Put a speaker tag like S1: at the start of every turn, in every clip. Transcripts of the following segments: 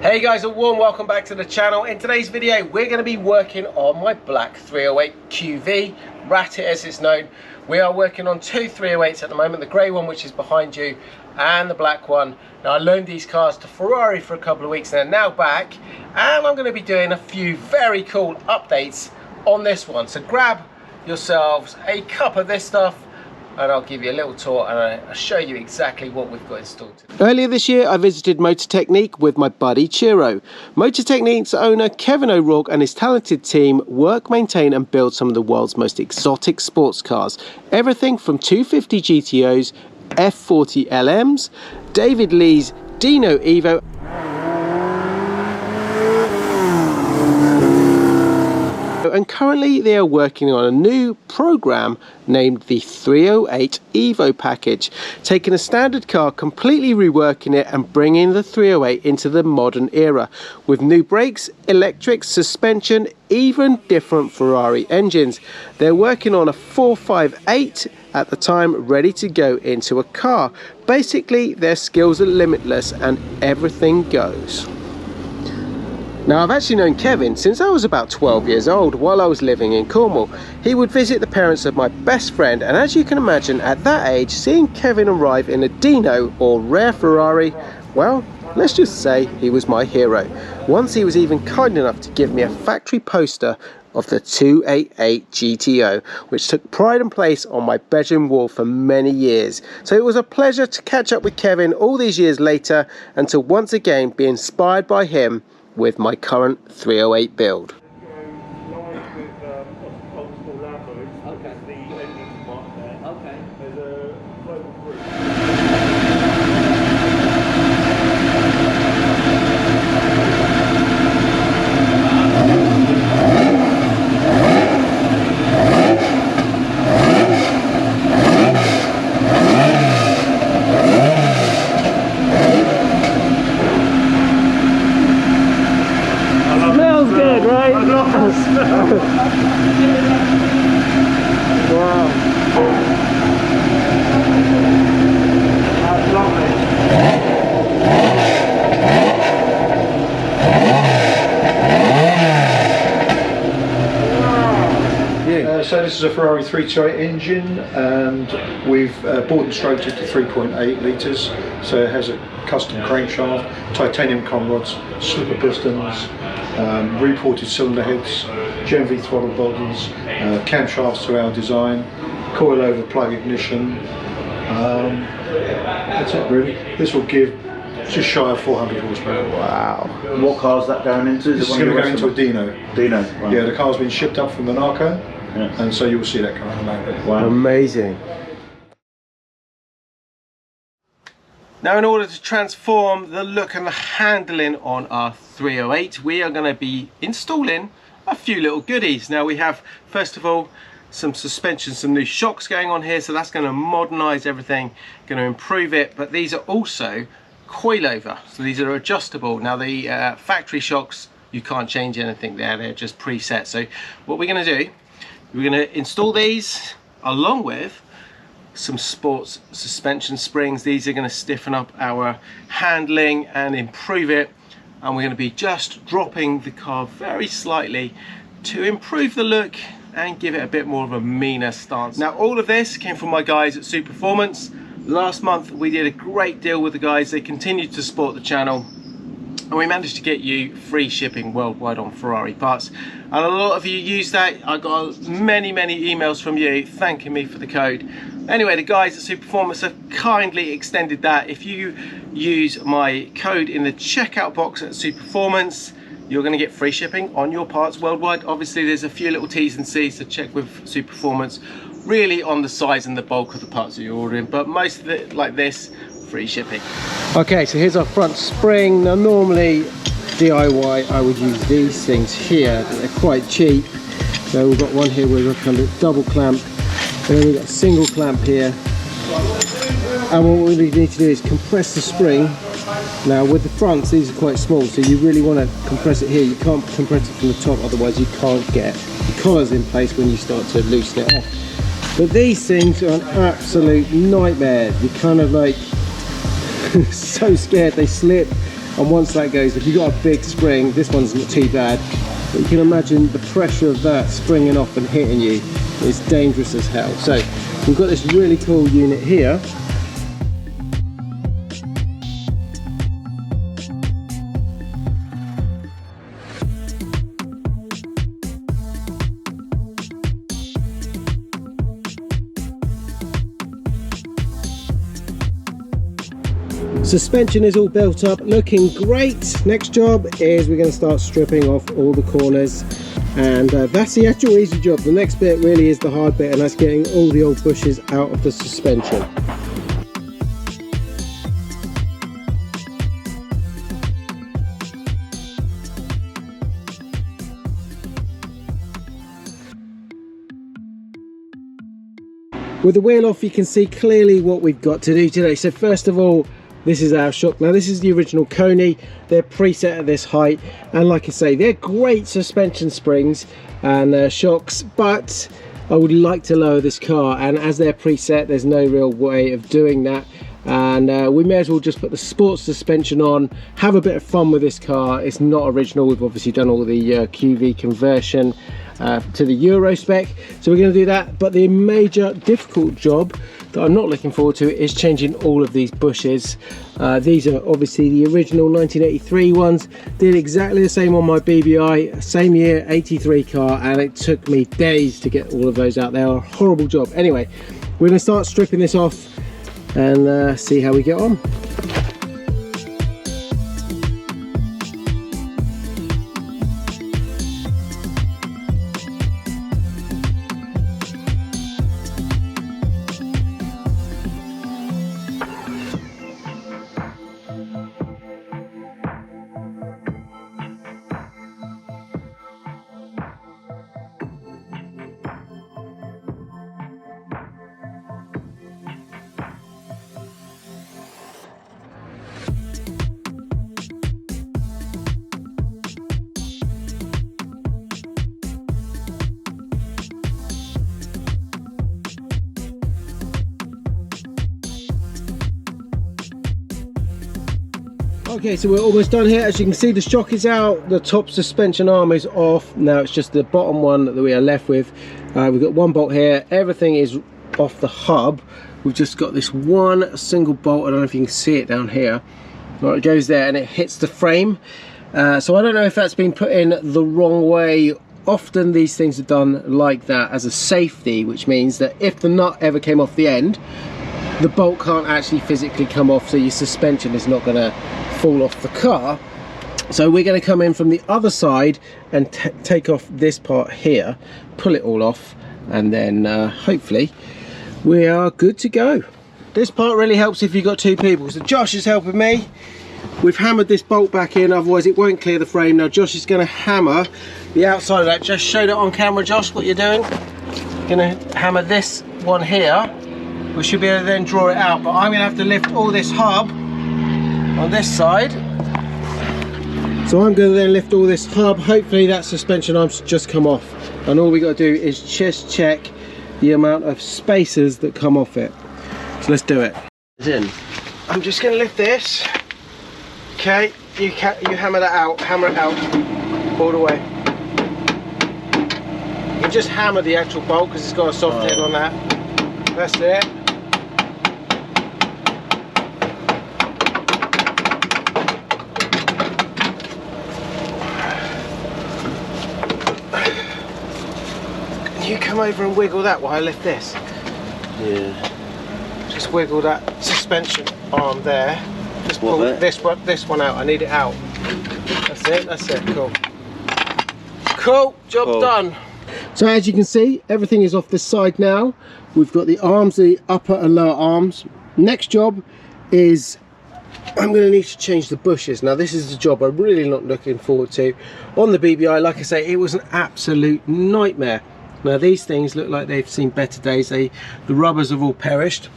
S1: Hey guys, a warm welcome back to the channel. In today's video we're going to be working on my black 308 QV, Ratty as it's known. We are working on two 308s at the moment, the grey one which is behind you and the black one. Now I loaned these cars to Ferrari for a couple of weeks and they're now back, and I'm going to be doing a few very cool updates on this one. So grab yourselves a cup of this stuff and I'll give you a little tour and I'll show you exactly what we've got installed today. Earlier this year I visited Motor Technique with my buddy Chiro. Motor Technique's owner Kevin O'Rourke and his talented team work, maintain and build some of the world's most exotic sports cars. Everything from 250 GTOs, F40 LMs, David Lee's Dino Evo, and currently they are working on a new program named the 308 Evo package, taking a standard car, completely reworking it and bringing the 308 into the modern era with new brakes, electric, suspension, even different Ferrari engines. They're working on a 458 at the time, ready to go into a car. Basically their skills are limitless and everything goes. Now I've actually known Kevin since I was about 12 years old while I was living in Cornwall. He would visit the parents of my best friend, and as you can imagine at that age, seeing Kevin arrive in a Dino or rare Ferrari, well, let's just say he was my hero. Once he was even kind enough to give me a factory poster of the 288 GTO, which took pride and place on my bedroom wall for many years. So it was a pleasure to catch up with Kevin all these years later and to once again be inspired by him with my current 308 build. Wow. That's lovely.
S2: So this is a Ferrari 328 engine, and we've bought and stroked it to 3.8 litres. So it has a custom crankshaft, titanium con rods, slipper pistons, reported cylinder heads, Gen V throttle bodies, camshafts to our design, coilover plug ignition. That's it really. This will give just shy of 400 horsepower.
S3: Wow. And what car is that going into?
S2: This is going to go into a Dino.
S3: Dino, right.
S2: Yeah, the car's been shipped up from Monaco, and so you will see that car in the moment.
S3: Wow.
S1: Amazing. Now in order to transform the look and the handling on our 308, we are going to be installing a few little goodies. Now we have, first of all, some suspension, some new shocks going on here, so that's going to modernize everything, going to improve it, but these are also coilover, so these are adjustable. Now the factory shocks, you can't change anything there, they're just preset. So what we're going to do, we're going to install these along with some sports suspension springs. These are going to stiffen up our handling and improve it, and we're going to be just dropping the car very slightly to improve the look and give it a bit more of a meaner stance. Now all of this came from my guys at Superformance. Last month we did a great deal with the guys. They continued to support the channel and we managed to get you free shipping worldwide on Ferrari parts, and a lot of you used that. I got many emails from you thanking me for the code. Anyway, the guys at Superformance have kindly extended that. If you use my code in the checkout box at Superformance, you're going to get free shipping on your parts worldwide. Obviously there's a few little T's and C's to check with Superformance, really on the size and the bulk of the parts that you're ordering, but most of it, like this, free shipping. Okay, so here's our front spring. Now normally DIY I would use these things here, but they're quite cheap. So we've got one here with a kind of double clamp, and then we've got a single clamp here, and what we need to do is compress the spring. Now with the fronts, these are quite small, so you really want to compress it here. You can't compress it from the top, otherwise you can't get the collars in place when you start to loosen it off. But these things are an absolute nightmare. You're kind of like so scared they slip, and once that goes, if you've got a big spring, this one's not too bad, but you can imagine the pressure of that springing off and hitting you is dangerous as hell. So we've got this really cool unit here. Suspension is all built up, looking great. Next job is we're going to start stripping off all the corners, and that's the actual easy job. The next bit really is the hard bit, and that's getting all the old bushes out of the suspension. With the wheel off, you can see clearly what we've got to do today. So first of all, this is our shock. Now this is the original Coney. They're preset at this height, and like I say, they're great suspension springs and shocks, but I would like to lower this car, and as they're preset, there's no real way of doing that, and we may as well just put the sports suspension on, have a bit of fun with this car. It's not original. We've obviously done all the QV conversion to the Euro spec, so we're going to do that. But the major difficult job that I'm not looking forward to is changing all of these bushes. These are obviously the original 1983 ones. Did exactly the same on my BBI, same year, 83 car, and it took me days to get all of those out. They are a horrible job. Anyway, we're going to start stripping this off and see how we get on. Okay, so we're almost done here. As you can see, the shock is out, the top suspension arm is off. Now it's just the bottom one that we are left with. We've got one bolt here, everything is off the hub. We've just got this one single bolt. I don't know if you can see it down here. Well, it goes there and it hits the frame. So I don't know if that's been put in the wrong way. Often these things are done like that as a safety, which means that if the nut ever came off the end, the bolt can't actually physically come off, so your suspension is not going to fall off the car. So we're going to come in from the other side and take off this part here, pull it all off, and then hopefully we are good to go. This part really helps if you've got two people. So Josh is helping me. We've hammered this bolt back in, otherwise it won't clear the frame. Now Josh is going to hammer the outside of that. Just showed it on camera, Josh, what you're doing. Going to hammer this one here. We should be able to then draw it out, but I'm going to have to lift all this hub on this side. So I'm going to then lift all this hub. Hopefully that suspension arm's just come off, and all we got to do is just check the amount of spacers that come off it. So let's do it. I'm just going to lift this. Okay, you hammer that out, hammer it out all the way. You can just hammer the actual bolt because it's got a soft head on that. That's it. You come over and wiggle that while I lift this. Yeah. Just wiggle that suspension arm there. Just pull this one out. I need it out. That's it. That's it. Cool. Cool. Job done. So as you can see, everything is off this side now. We've got the arms, the upper and lower arms. Next job is I'm going to need to change the bushes. Now this is the job I'm really not looking forward to. On the BBI, like I say, it was an absolute nightmare. Now these things look like they've seen better days. The rubbers have all perished.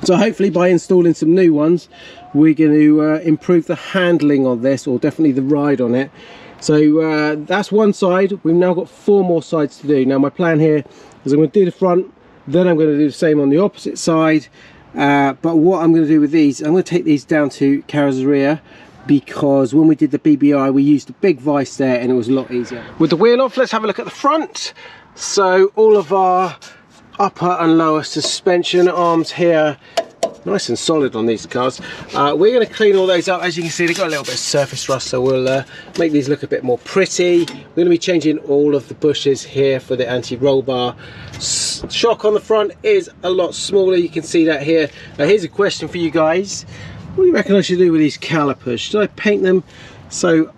S1: So hopefully by installing some new ones, we're going to improve the handling on this, or definitely the ride on it. So that's one side. We've now got 4 more sides to do. Now my plan here is I'm going to do the front, then I'm going to do the same on the opposite side. But what I'm going to do with these, I'm going to take these down to carrosseria because when we did the BBI we used a big vise there and it was a lot easier. With the wheel off, let's have a look at the front. So all of our upper and lower suspension arms here, nice and solid on these cars. We're going to clean all those up. As you can see, they've got a little bit of surface rust, so we'll make these look a bit more pretty. We're going to be changing all of the bushes here for the anti-roll bar. Shock on the front is a lot smaller, you can see that here. Now here's a question for you guys. What do you reckon I should do with these calipers? Should I paint them? So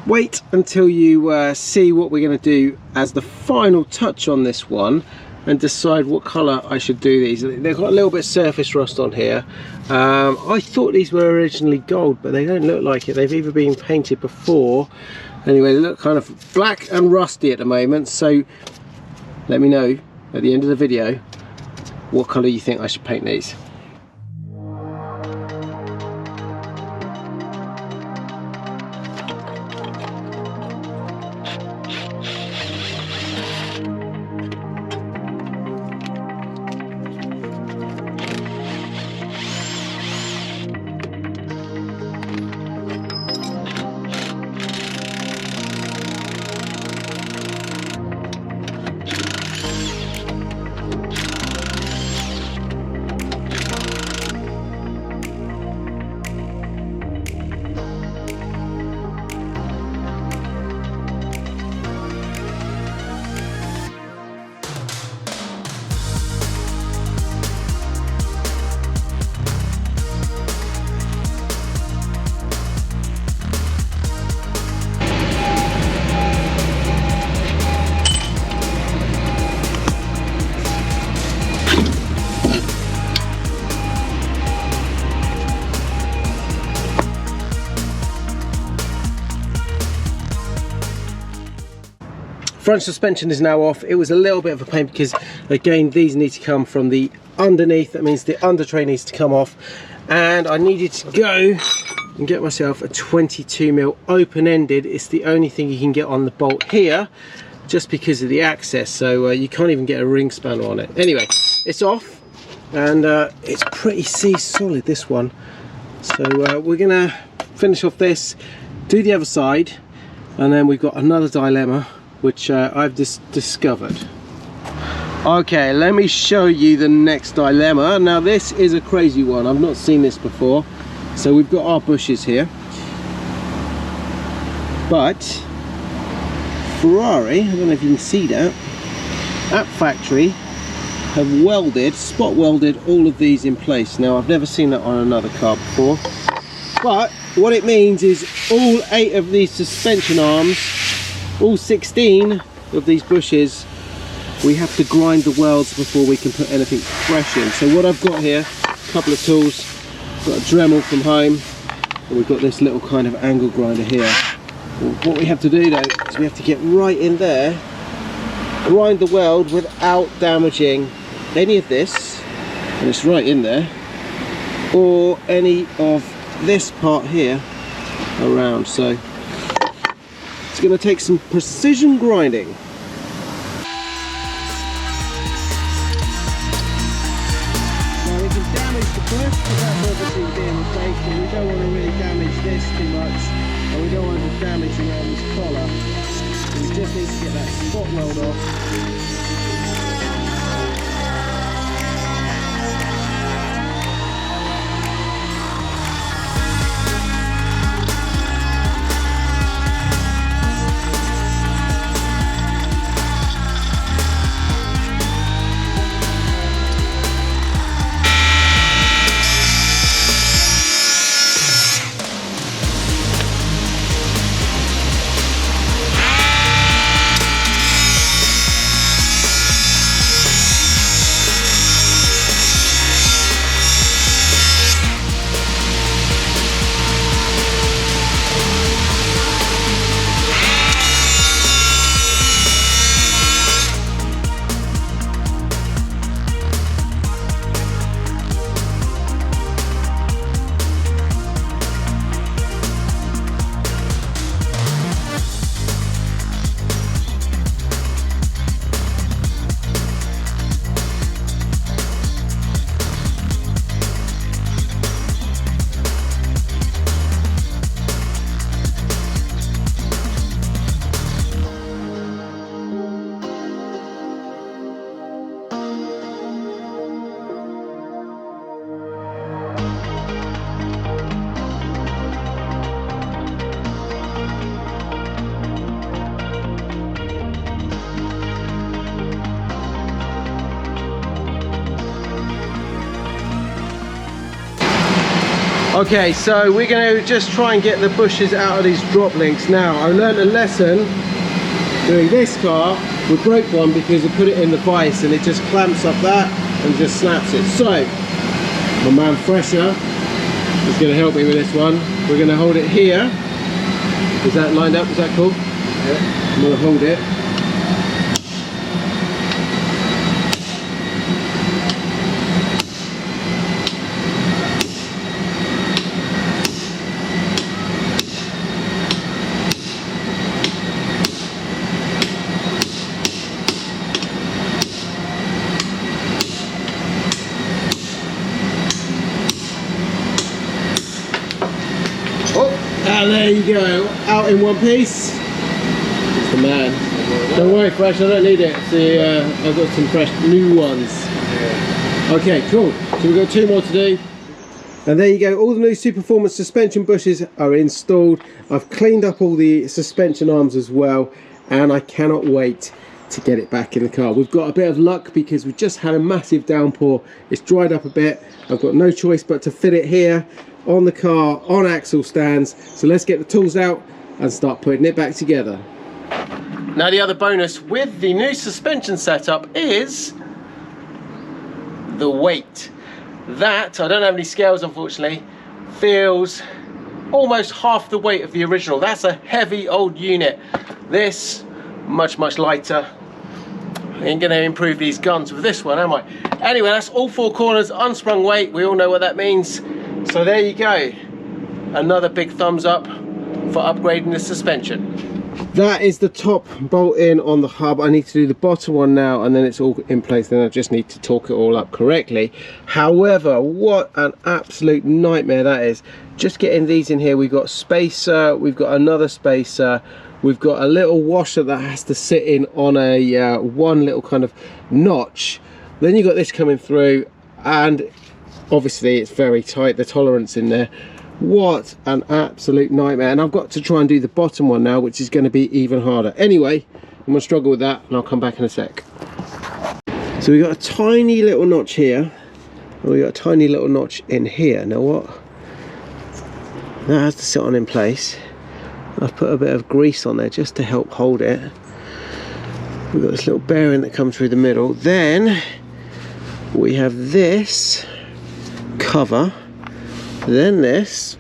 S1: wait until you see what we're going to do as the final touch on this one and decide what colour I should do these. They've got a little bit of surface rust on here. I thought these were originally gold, but they don't look like it. They've either been painted before. Anyway, they look kind of black and rusty at the moment, so let me know at the end of the video what colour you think I should paint these. Front suspension is now off. It was a little bit of a pain because again these need to come from the underneath. That means the under tray needs to come off, and I needed to go and get myself a 22mm open-ended. It's the only thing you can get on the bolt here just because of the access, so you can't even get a ring spanner on it. Anyway, it's off and it's pretty solid, this one. So we're gonna finish off this, do the other side, and then we've got another dilemma which I've just discovered. Okay, let me show you the next dilemma. Now this is a crazy one, I've not seen this before. So we've got our bushes here, but Ferrari, I don't know if you can see that, at factory have welded, spot welded all of these in place. Now I've never seen that on another car before, but what it means is all 8 of these suspension arms, all 16 of these bushes, we have to grind the welds before we can put anything fresh in. So what I've got here, a couple of tools, got a Dremel from home, and we've got this little kind of angle grinder here. Well, what we have to do though is we have to get right in there, grind the weld without damaging any of this, and it's right in there, or any of this part here around. So it's going to take some precision grinding. Now we can damage the bush, but that's obviously being replaced, but we don't want to really damage this too much, and we don't want to damage around this collar. So we just need to get that spot weld off. Okay, so we're going to just try and get the bushes out of these drop links. Now, I learned a lesson doing this car. We broke one because we put it in the vise and it just clamps up that and just snaps it. So, my man Fresher is going to help me with this one. We're going to hold it here. Is that lined up? Is that cool? Yeah. I'm going to hold it. And there you go, out in one piece. It's the man. Don't worry, Fresh, I don't need it. See, I've got some fresh new ones. Okay, cool. So we've got 2 more to do. And there you go, all the new Superformance suspension bushes are installed. I've cleaned up all the suspension arms as well, and I cannot wait to get it back in the car. We've got a bit of luck because we just had a massive downpour. It's dried up a bit. I've got no choice but to fit it here on the car, on axle stands. So let's get the tools out and start putting it back together. Now the other bonus with the new suspension setup is the weight. That, I don't have any scales unfortunately, feels almost half the weight of the original. That's a heavy old unit. This, much lighter. I ain't gonna improve these guns with this one, am I? Anyway, that's all 4 corners, unsprung weight. We all know what that means. So there you go, another big thumbs up for upgrading the suspension. That is the top bolt in on the hub. I need to do the bottom one now and then it's all in place. Then I just need to torque it all up correctly. However, what an absolute nightmare that is. Just getting these in here, we've got spacer, we've got another spacer, we've got a little washer that has to sit in on a one little kind of notch. Then you've got this coming through and obviously it's very tight, the tolerance in there. What an absolute nightmare. And I've got to try and do the bottom one now, which is going to be even harder. Anyway, I'm going to struggle with that and I'll come back in a sec. So we've got a tiny little notch here and we've got a tiny little notch in here. Now what? That has to sit on in place. I've put a bit of grease on there just to help hold it. We've got this little bearing that comes through the middle. Then we have this cover, then this.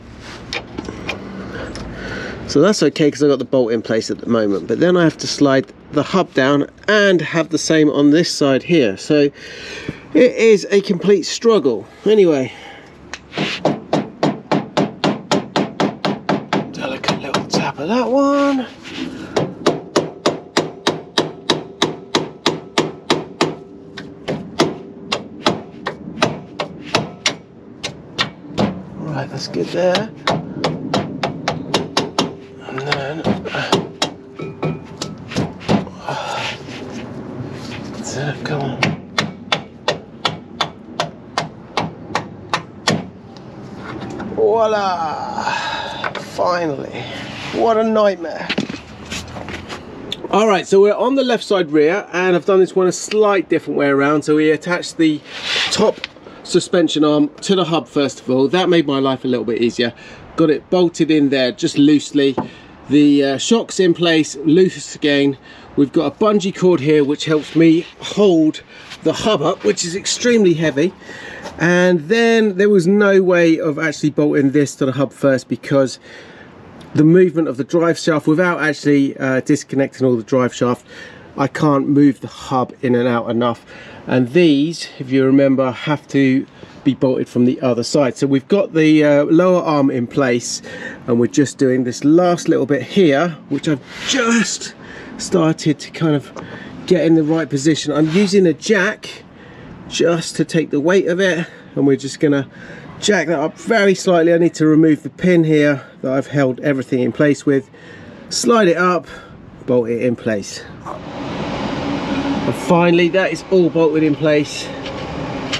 S1: So that's okay because I've got the bolt in place at the moment, but then I have to slide the hub down and have the same on this side here. So it is a complete struggle. Anyway, delicate little tap of that one. Right, that's good there. And then come on. Voila! Finally. What a nightmare. Alright, so we're on the left side rear and I've done this one a slight different way around. So we attached the top suspension arm to the hub first of all. That made my life a little bit easier. Got it bolted in there just loosely. The shock's in place, loose again. We've got a bungee cord here which helps me hold the hub up, which is extremely heavy. And then there was no way of actually bolting this to the hub first because the movement of the drive shaft without actually disconnecting all the drive shaft, I can't move the hub in and out enough. And these, if you remember, have to be bolted from the other side. So we've got the lower arm in place and we're just doing this last little bit here, which I've just started to kind of get in the right position. I'm using a jack just to take the weight of it and we're just gonna jack that up very slightly. I need to remove the pin here that I've held everything in place with, slide it up, bolt it in place. And finally, that is all bolted in place.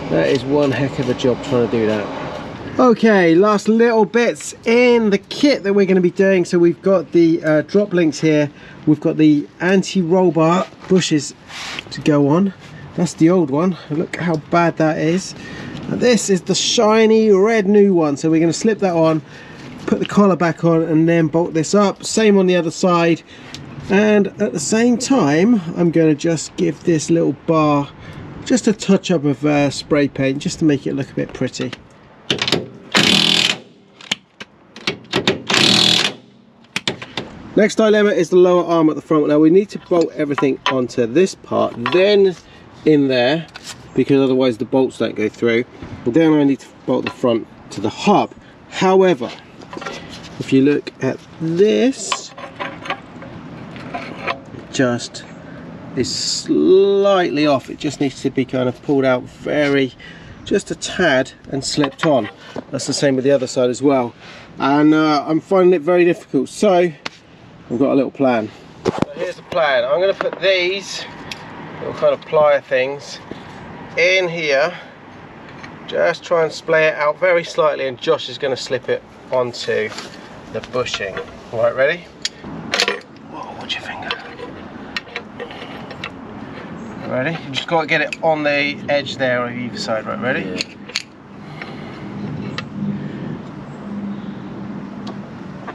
S1: That is one heck of a job trying to do that. Okay, last little bits in the kit that we're going to be doing. So we've got the drop links here. We've got the anti-roll bar bushes to go on. That's the old one. Look how bad that is. And this is the shiny red new one, so we're going to slip that on, put the collar back on, and then bolt this up. Same on the other side. And at the same time, I'm going to just give this little bar just a touch up of spray paint, just to make it look a bit pretty. Next dilemma is the lower arm at the front. Now we need to bolt everything onto this part, then in there, because otherwise the bolts don't go through. And then I need to bolt the front to the hub. However, if you look at this, it just is slightly off. It just needs to be kind of pulled out just a tad and slipped on. That's the same with the other side as well. And I'm finding it very difficult. So we've got a little plan. So here's the plan. I'm going to put these little kind of plier things in here. Just try and splay it out very slightly, and Josh is going to slip it onto the bushing. Right, ready? Whoa, watch your finger. Ready? You just got to get it on the edge there on either side. Right, ready?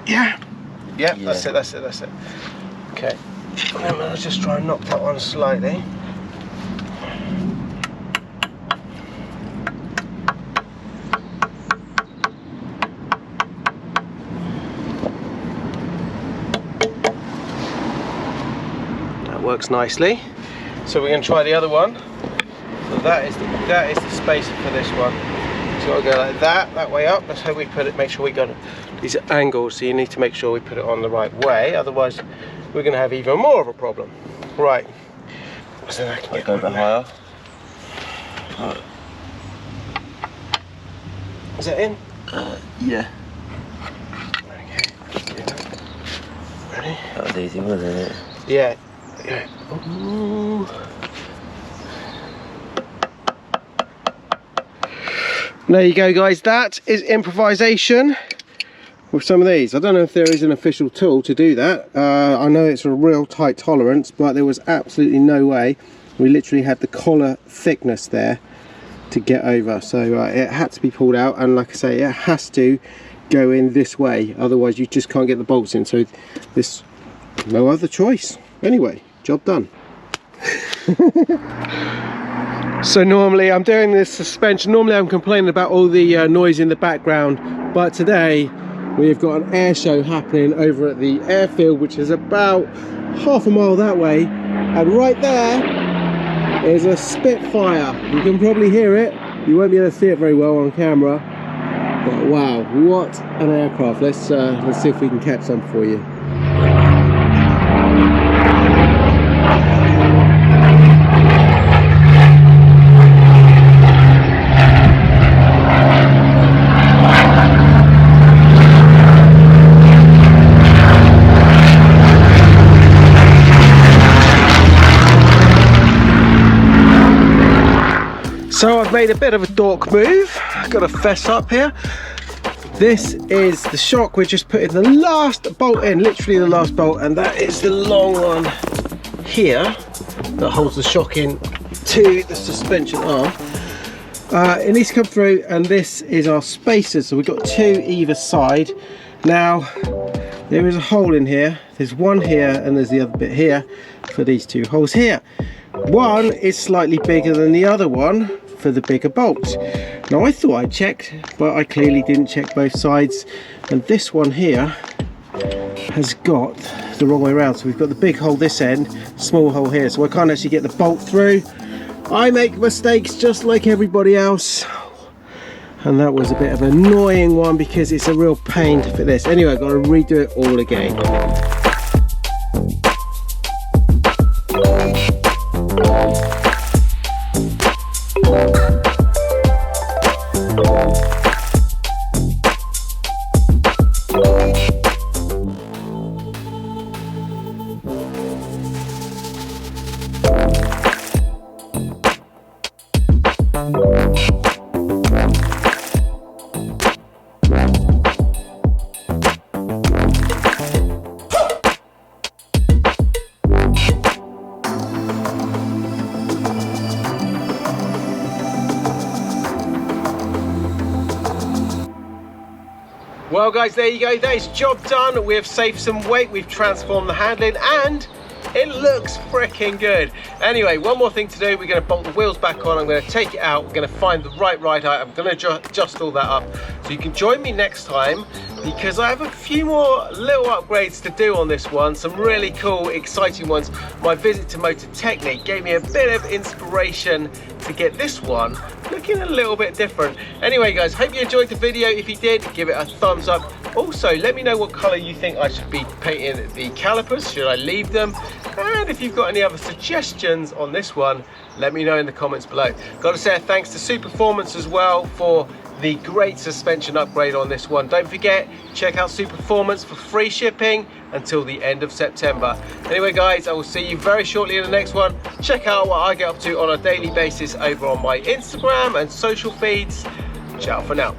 S1: Yeah. Yeah, that's it, that's it, that's it. Okay. And let's just try and knock that one slightly. That works nicely. So we're going to try the other one. So that is the spacer for this one. So I'll go like that way up. That's how we put it. Make sure we got it. These are angles, so you need to make sure we put it on the right way. Otherwise, we're going to have even more of a problem. Right. So I can
S3: go a bit higher.
S1: Is that in?
S3: Yeah.
S1: Okay. Ready?
S3: That was easy, wasn't it?
S1: Yeah. Yeah. Ooh. There you go, guys. That is improvisation with some of these. I don't know if there is an official tool to do that. I know it's a real tight tolerance, but there was absolutely no way. We literally had the collar thickness there to get over, so it had to be pulled out, and like I say, it has to go in this way, otherwise you just can't get the bolts in. So this, no other choice. Anyway, job done. So normally I'm doing this suspension, normally I'm complaining about all the noise in the background, but today we've got an air show happening over at the airfield, which is about half a mile that way, and right there is a Spitfire. You can probably hear it, you won't be able to see it very well on camera, but wow, what an aircraft. Let's see if we can catch some for you. So I've made a bit of a dork move. I've got to fess up here. This is the shock. We're just putting the last bolt in, literally the last bolt, and that is the long one here that holds the shock in to the suspension arm. It needs to come through, and this is our spacers. So we've got two either side. Now there is a hole in here. There's one here and there's the other bit here for these two holes here. One is slightly bigger than the other one for the bigger bolts. Now I thought I checked, but I clearly didn't check both sides, and this one here has got the wrong way around. So we've got the big hole this end, small hole here, so I can't actually get the bolt through. I make mistakes just like everybody else, and that was a bit of an annoying one because it's a real pain to fit this. Anyway, I've got to redo it all again. Well guys, there you go, that is job done. We have saved some weight, we've transformed the handling, and it looks freaking good. Anyway, one more thing to do. We're going to bolt the wheels back on. I'm going to take it out. We're going to find the right ride height. I'm going to adjust all that up. So you can join me next time, because I have a few more little upgrades to do on this one. Some really cool, exciting ones. My visit to Motor Technique gave me a bit of inspiration to get this one looking a little bit different. Anyway guys, hope you enjoyed the video. If you did, give it a thumbs up. Also, let me know what color you think I should be painting the calipers. Should I leave them? And if you've got any other suggestions on this one, let me know in the comments below. Got to say thanks to Superformance as well for the great suspension upgrade on this one. Don't forget, check out Superformance for free shipping until the end of September. Anyway guys, I will see you very shortly in the next one. Check out what I get up to on a daily basis over on my Instagram and social feeds. Ciao for now.